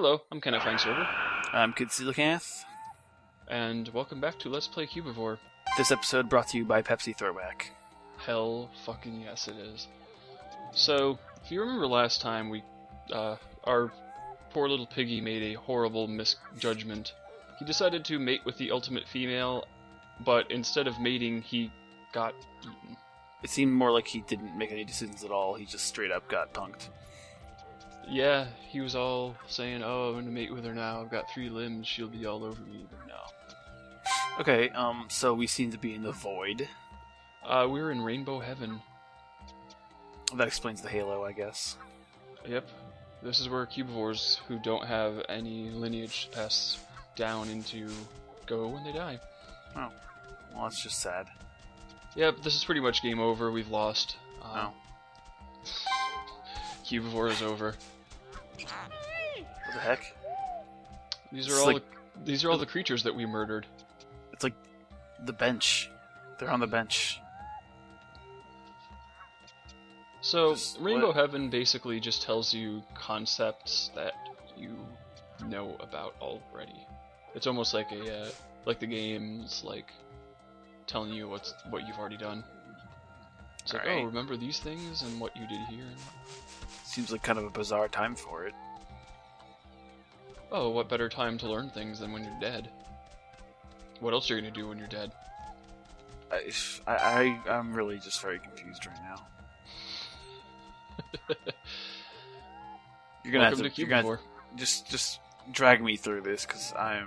Hello, I'm Kenneth Server, I'm Kidsilakanth. and welcome back to Let's Play Cubivore. This episode brought to you by Pepsi Throwback. Hell fucking yes it is. So, if you remember last time, our poor little piggy made a horrible misjudgment. He decided to mate with the ultimate female, but instead of mating, he got eaten. It seemed more like he didn't make any decisions at all, he just straight up got punked. Yeah, he was all saying, oh, I'm gonna mate with her now, I've got 3 limbs, she'll be all over me, but no. Okay, so we seem to be in the void. We were in Rainbow Heaven. That explains the halo, I guess. Yep. This is where Cubivores who don't have any lineage to pass down into go when they die. Oh. Well, that's just sad. Yep, this is pretty much game over, we've lost. Oh. Cubivore is over. What the heck? These are all the creatures that we murdered. It's like the bench. They're on the bench. So, Rainbow Heaven basically just tells you concepts that you know about already. It's almost like like the game's like telling you what you've already done. It's like, oh, remember these things and what you did here. Seems like kind of a bizarre time for it. Oh, what better time to learn things than when you're dead? What else are you gonna do when you're dead? I'm really just very confused right now. You're gonna just drag me through this because I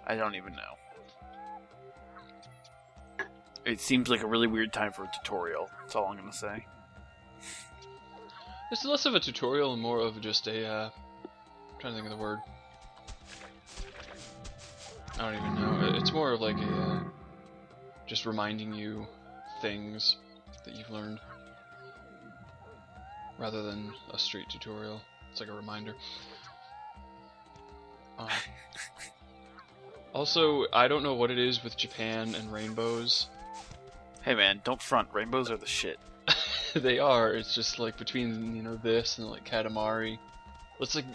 don't even know. It seems like a really weird time for a tutorial. That's all I'm gonna say. It's less of a tutorial and more of just a I'm trying to think of the word. I don't even know. It's more of like a just reminding you things that you've learned, rather than a straight tutorial. It's like a reminder. Also, I don't know what it is with Japan and rainbows. Hey man, don't front. Rainbows are the shit. They are. It's just like between this and like Katamari. It's like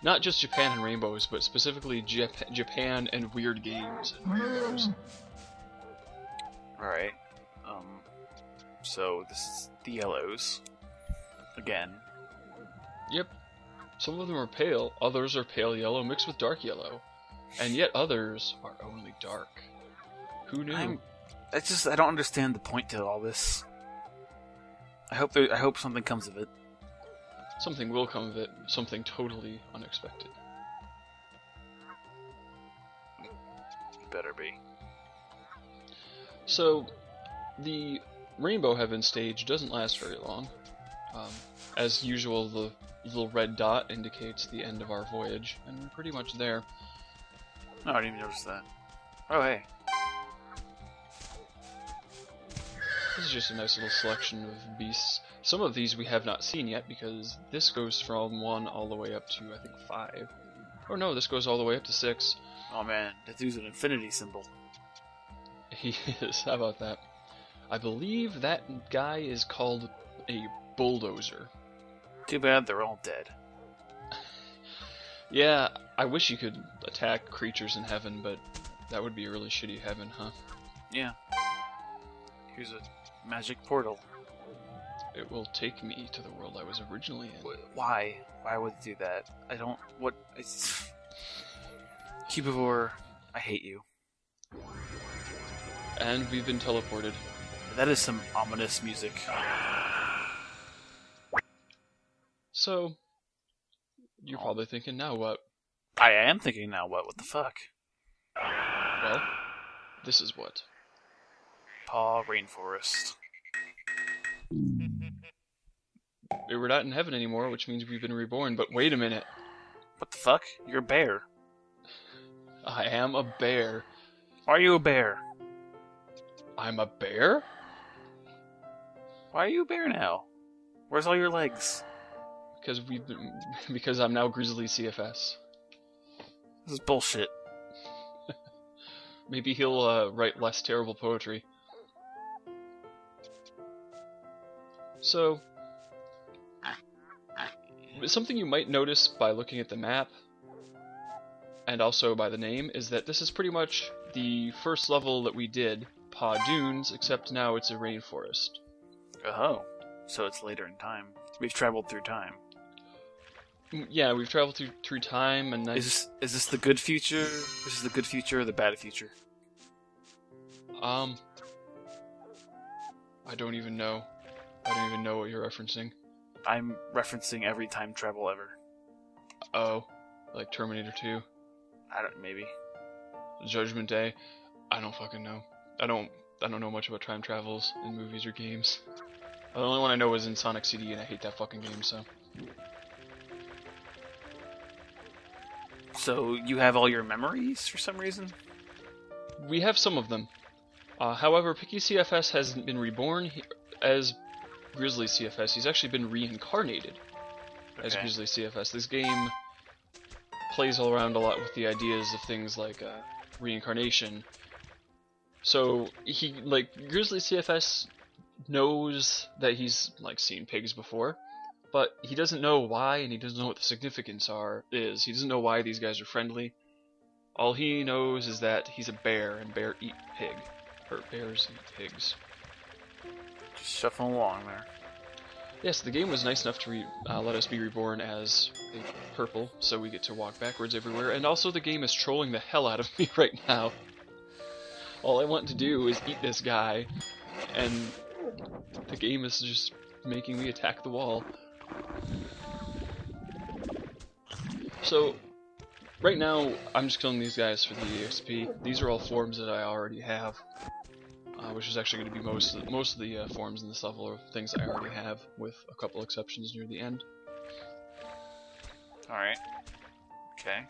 not just Japan and rainbows, but specifically Japan and weird games and rainbows. Alright. So this is the yellows. Again. Yep. Some of them are pale, others are pale yellow mixed with dark yellow. And yet others are only dark. Who knew? I don't understand the point to all this. I hope something comes of it. Something will come of it. Something totally unexpected. Better be. So, the Rainbow Heaven stage doesn't last very long. As usual, the little red dot indicates the end of our voyage, and we're pretty much there. No, I didn't even notice that. Oh, hey. This is just a nice little selection of beasts. Some of these we have not seen yet, because this goes from 1 all the way up to, I think, 5. Or no, this goes all the way up to 6. Oh man, that dude's an infinity symbol. He is, how about that? I believe that guy is called a bulldozer. Too bad they're all dead. Yeah, I wish you could attack creatures in heaven, but that would be a really shitty heaven, huh? Yeah. Here's a magic portal. It will take me to the world I was originally in. Why? Why would it do that? I don't... What... Cubivore, I hate you. And we've been teleported. That is some ominous music. So, you're probably thinking, now what? I am thinking, now what? What the fuck? Well, this is what. Paw Rainforest. We're not in heaven anymore, which means we've been reborn, but wait a minute. What the fuck? You're a bear. I am a bear. Why are you a bear? I'm a bear? Why are you a bear now? Where's all your legs? Because I'm now Grizzly CFS. This is bullshit. Maybe he'll write less terrible poetry. So, something you might notice by looking at the map, and also by the name, is that this is pretty much the first level that we did, Paw Dunes, except now it's a rainforest. Oh, so it's later in time. We've traveled through time. Yeah, we've traveled through time, and Is this the good future? This is the good future or the bad future? I don't even know. I don't even know what you're referencing. I'm referencing every time travel ever. Oh, like Terminator 2? Maybe. Judgment Day? I don't fucking know. I don't know much about time travels in movies or games. The only one I know is in Sonic CD, and I hate that fucking game, so... So, you have all your memories for some reason? We have some of them. However, Piggy CFS hasn't been reborn as Grizzly CFS. He's actually been reincarnated as Grizzly CFS. This game plays all around a lot with the ideas of things like reincarnation. So Grizzly CFS knows that he's seen pigs before, but he doesn't know why, and he doesn't know what the significance is. He doesn't know why these guys are friendly. All he knows is that he's a bear, and bears eat pigs. Just shuffling along there. Yes, the game was nice enough to let us be reborn as a purple, so we get to walk backwards everywhere, and also the game is trolling the hell out of me right now. All I want to do is eat this guy, and the game is just making me attack the wall. So, right now, I'm just killing these guys for the EXP. These are all forms that I already have, which is actually going to be most of the forms in this level are things I already have, with a couple exceptions near the end. Alright. Okay.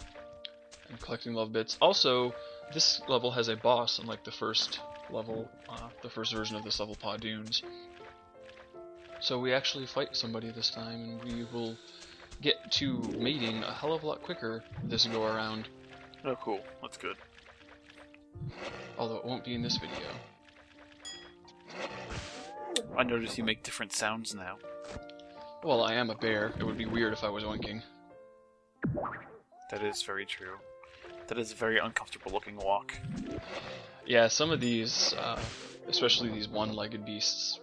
And collecting love bits. Also, this level has a boss, unlike the first level, the first version of this level, Paw Dunes. So we actually fight somebody this time, and we will get to mating a hell of a lot quicker this go around. Oh, cool. That's good. Although it won't be in this video. I notice you make different sounds now. Well, I am a bear. It would be weird if I was oinking. That is very true. That is a very uncomfortable looking walk. Yeah, some of these, especially these one-legged beasts,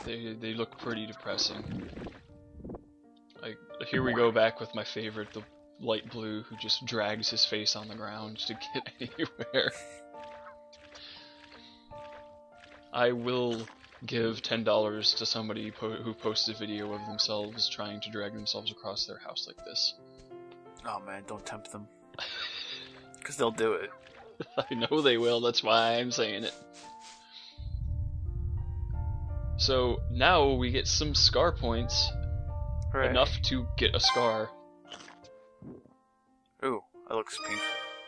they look pretty depressing. Like, here we go back with my favorite, the light blue, who just drags his face on the ground to get anywhere. I will give $10 to somebody who posts a video of themselves trying to drag themselves across their house like this. Oh man, don't tempt them. Because they'll do it. I know they will, that's why I'm saying it. So, now we get some scar points. Hooray. Enough to get a scar. Ooh, that looks painful.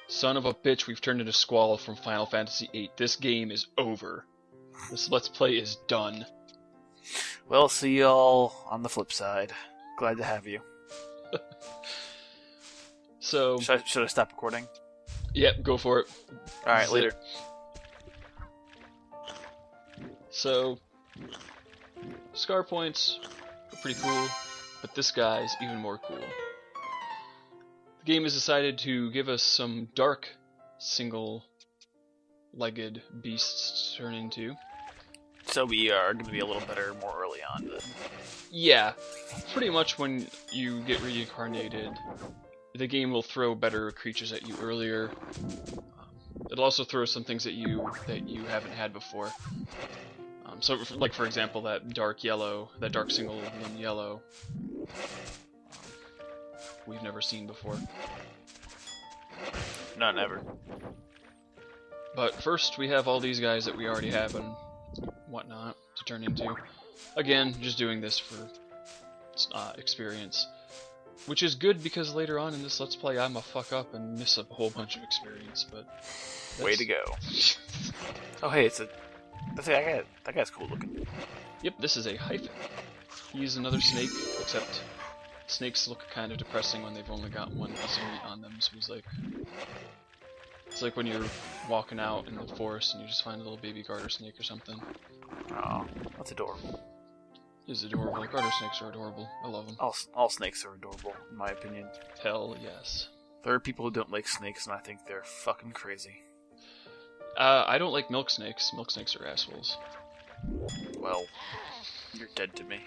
Son of a bitch, we've turned into Squall from Final Fantasy VIII. This game is over. This Let's Play is done. Well, see y'all on the flip side. Glad to have you. So... Should I stop recording? Yep, go for it. Alright, later. So... Scar points are pretty cool, but this guy's even more cool. The game has decided to give us some dark single-legged beasts to turn into. So we are going to be a little better more early on then. Yeah, pretty much when you get reincarnated, the game will throw better creatures at you earlier. It'll also throw some things at you that you haven't had before. So, like for example, that dark single limb yellow, we've never seen before. No, never. But first, we have all these guys that we already have and whatnot to turn into. Again, just doing this for experience. Which is good because later on in this Let's Play, I'm a fuck up and miss a whole bunch of experience, but... Way to go. Oh hey, that guy's cool looking. Yep, this is a hyphen. He's another snake, except snakes look kind of depressing when they've only got one piece of meat on them, so he's like... It's like when you're walking out in the forest and you just find a little baby garter snake or something. Oh, that's adorable. is adorable. Garter snakes are adorable. I love them. All snakes are adorable, in my opinion. Hell yes. There are people who don't like snakes, and I think they're fucking crazy. I don't like milk snakes. Milk snakes are assholes. Well, you're dead to me.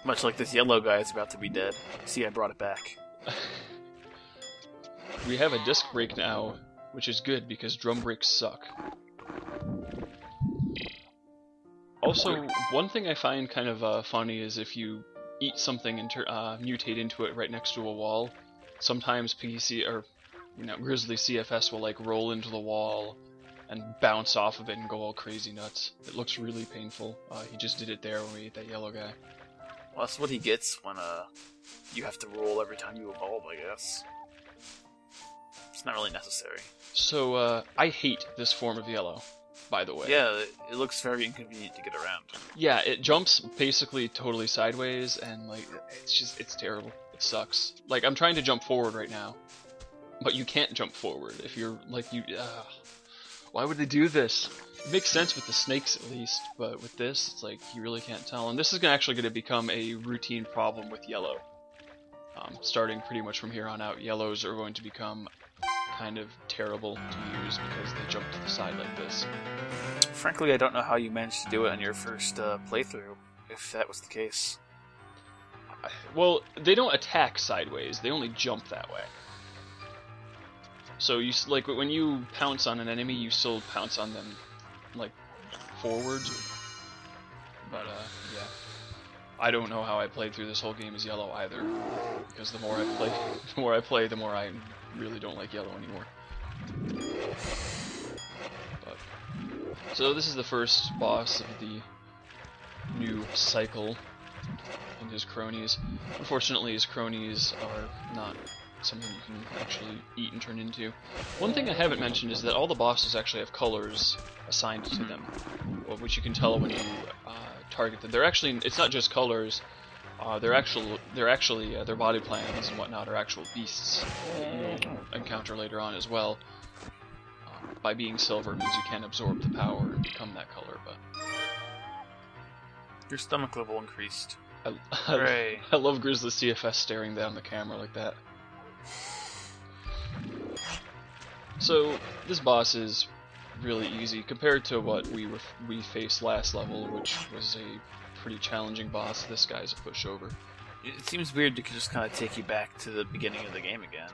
Much like this yellow guy is about to be dead. See, I brought it back. We have a disc brake now, which is good because drum brakes suck. Also, one thing I find kind of funny is if you eat something and mutate into it right next to a wall, sometimes Grizzly CFS will like roll into the wall and bounce off of it and go all crazy nuts. It looks really painful. He just did it there when we ate that yellow guy. Well, that's what he gets when you have to roll every time you evolve, I guess. It's not really necessary. So, I hate this form of yellow, by the way. Yeah, it looks very inconvenient to get around. Yeah, it jumps basically totally sideways, and like, it's terrible. It sucks. Like, I'm trying to jump forward right now, but you can't jump forward if you're, like, why would they do this? It makes sense with the snakes at least, but with this, it's like, you really can't tell. And this is actually going to become a routine problem with yellow. Starting pretty much from here on out, yellows are going to become kind of terrible to use because they jump to the side like this. Frankly, I don't know how you managed to do it on your first playthrough, if that was the case. Well, they don't attack sideways, they only jump that way. So, like, when you pounce on an enemy, you still pounce on them, like, forwards. But, yeah. I don't know how I played through this whole game as yellow either, because the more I play, the more I really don't like yellow anymore. But, so this is the first boss of the new cycle, and his cronies. Unfortunately, his cronies are not something you can actually eat and turn into. One thing I haven't mentioned is that all the bosses actually have colors assigned to them, which you can tell when you target them. They're actually, it's not just colors. They're actually their body plans and whatnot are actual beasts that you'll encounter later on as well. By being silver means you can absorb the power and become that color. But your stomach level increased. I love Grizzly CFS staring down the camera like that. So this boss is really easy compared to what we faced last level, which was a pretty challenging boss. This guy's a pushover. It seems weird to just kind of take you back to the beginning of the game again.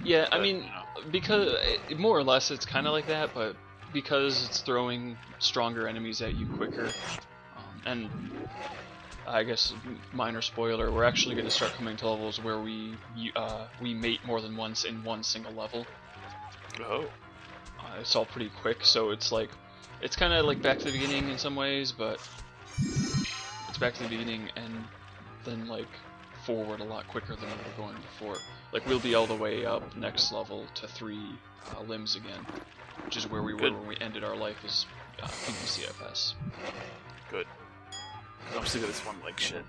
Yeah, I mean, because more or less it's kind of like that, but because it's throwing stronger enemies at you quicker, and I guess minor spoiler, we're actually going to start coming to levels where we mate more than once in one single level. Oh. It's all pretty quick, so it's like, it's kind of like back to the beginning in some ways, but it's back to the beginning and then like forward a lot quicker than we were going before. Like we'll be all the way up next level to 3 limbs again, which is where we were when we ended our life as piggy CFS. Good. I'm sick of this one leg shit.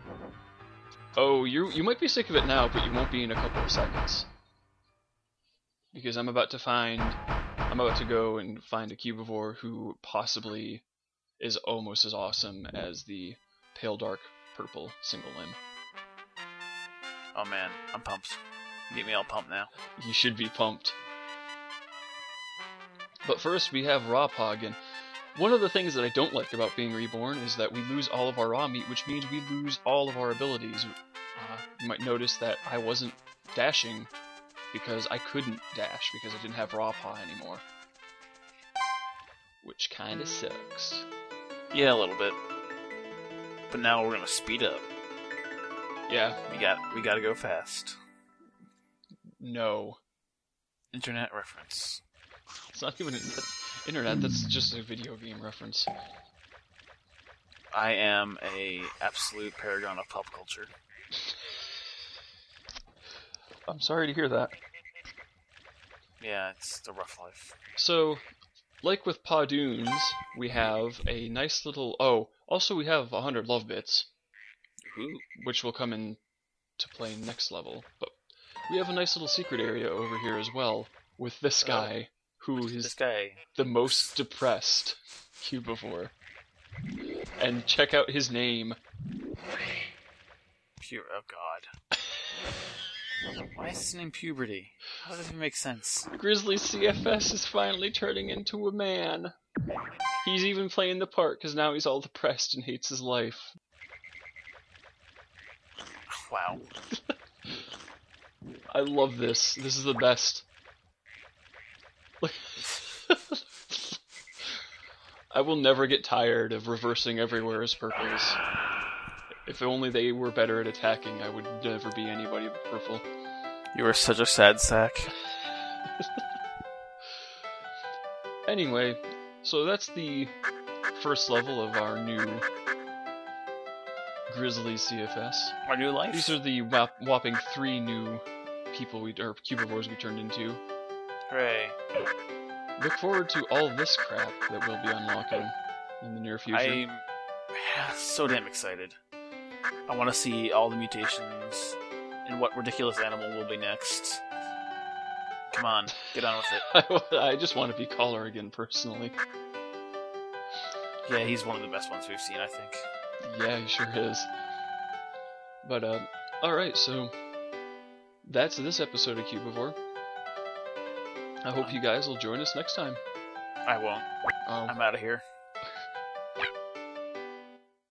Oh, you might be sick of it now, but you won't be in a couple of seconds. Because I'm about to go and find a Cubivore who possibly is almost as awesome as the pale dark purple single limb. Oh man, I'm pumped. Get me all pumped now. You should be pumped. But first we have Raw Pog, and one of the things that I don't like about being reborn is that we lose all of our raw meat, which means we lose all of our abilities. You might notice that I wasn't dashing because I couldn't dash because I didn't have Raw Paw anymore. Which kinda sucks. Yeah, a little bit. But now we're gonna speed up. Yeah. We gotta go fast. No. Internet reference. It's not even internet, that's just a video game reference. I am a absolute paragon of pop culture. I'm sorry to hear that. Yeah, it's a rough life. So, like with Pawdoons, we have a nice little... Oh, also we have 100 love bits. Ooh. Which will come in to play next level. But we have a nice little secret area over here as well, with this guy, who is the most depressed Cubivore. And check out his name. Oh god. Why is his name Puberty? How does that even make sense? Grizzly CFS is finally turning into a man. He's even playing the part because now he's all depressed and hates his life. Wow. I love this. This is the best. I will never get tired of reversing everywhere as purples. If only they were better at attacking, I would never be anybody but purple. You are such a sad sack. Anyway, so that's the first level of our new Grizzly CFS. Our new life? These are the whopping 3 new people or Cubivores we turned into. Hooray. Look forward to all this crap that we'll be unlocking in the near future. I'm so damn excited. I want to see all the mutations and what ridiculous animal will be next. Come on, get on with it. I just want to be Collar again, personally. Yeah, he's one of the best ones we've seen, I think. Yeah, he sure is. But, alright, so that's this episode of Cubivore. I hope you guys will join us next time. I won't. Oh. I'm out of here.